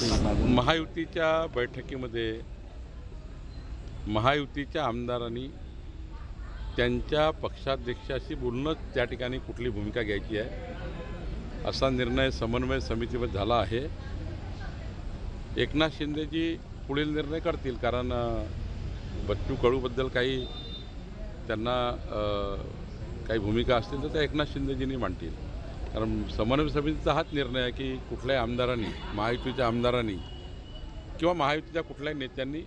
महायुतीच्या बैठकीमध्ये महायुतीच्या आमदारांनी त्यांच्या पक्षाध्यक्षाशी बोलणं त्या ठिकाणी कुठली भूमिका घ्यायची आहे असा निर्णय समन्वय समितीवर झाला आहे। एकनाथ शिंदेजी पुढील निर्णय करतील, कारण बच्चू कडूबद्दल काही त्यांना काही भूमिका असतील तर त्या एकनाथ शिंदेजींनी मांडतील। कारण समन्वय समितीचा हाच निर्णय आहे की कुठल्याही आमदारांनी, महायुतीच्या आमदारांनी किंवा महायुतीच्या कुठल्याही नेत्यांनी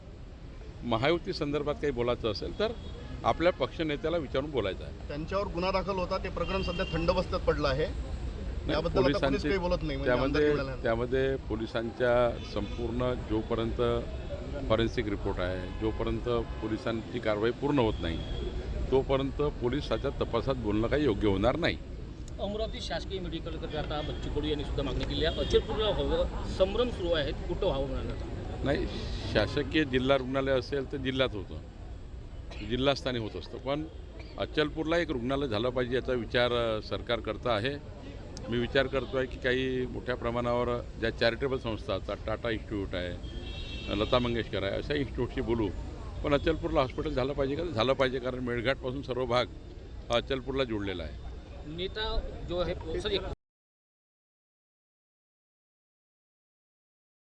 महायुती संदर्भात काही बोलायचं असेल तर आपल्या पक्षनेत्याला विचारून बोलायचं आहे। त्यांच्यावर गुन्हा दाखल होता, ते प्रकरण सध्या थंडावस्थेत पडलं आहे। याबद्दल पोलिसांची काही बोलत नाही, त्यामध्ये पोलिसांच्या संपूर्ण जोपर्यंत फॉरेन्सिक रिपोर्ट आहे, जोपर्यंत पोलिसांची कारवाई पूर्ण होत नाही तोपर्यंत पोलिसाच्या तपासात बोलणं काही योग्य होणार नाही। अमरावती शासकीय मेडिकल करता बच्चू कडू यांनी सुद्धा मागणी केली आहे। अचलपूरला व्हावं, संभ्रम सुरू आहे, कुठं व्हावं म्हणाले नाही, शासकीय जिल्हा रुग्णालय असेल तर जिल्ह्यात होतं, जिल्हास्थानी होत असतं, पण अचलपूरला एक रुग्णालय झालं पाहिजे याचा विचार सरकार करता आहे। मी विचार करतो आहे की काही मोठ्या प्रमाणावर ज्या चॅरिटेबल संस्था असतात, टाटा इन्स्टिट्यूट आहे, लता मंगेशकर आहे, अशा इन्स्टिट्यूटशी बोलू, पण अचलपूरला हॉस्पिटल झालं पाहिजे का? झालं पाहिजे, कारण मेळघाटपासून सर्व भाग हा अचलपूरला जोडलेला आहे। नेता जो है सर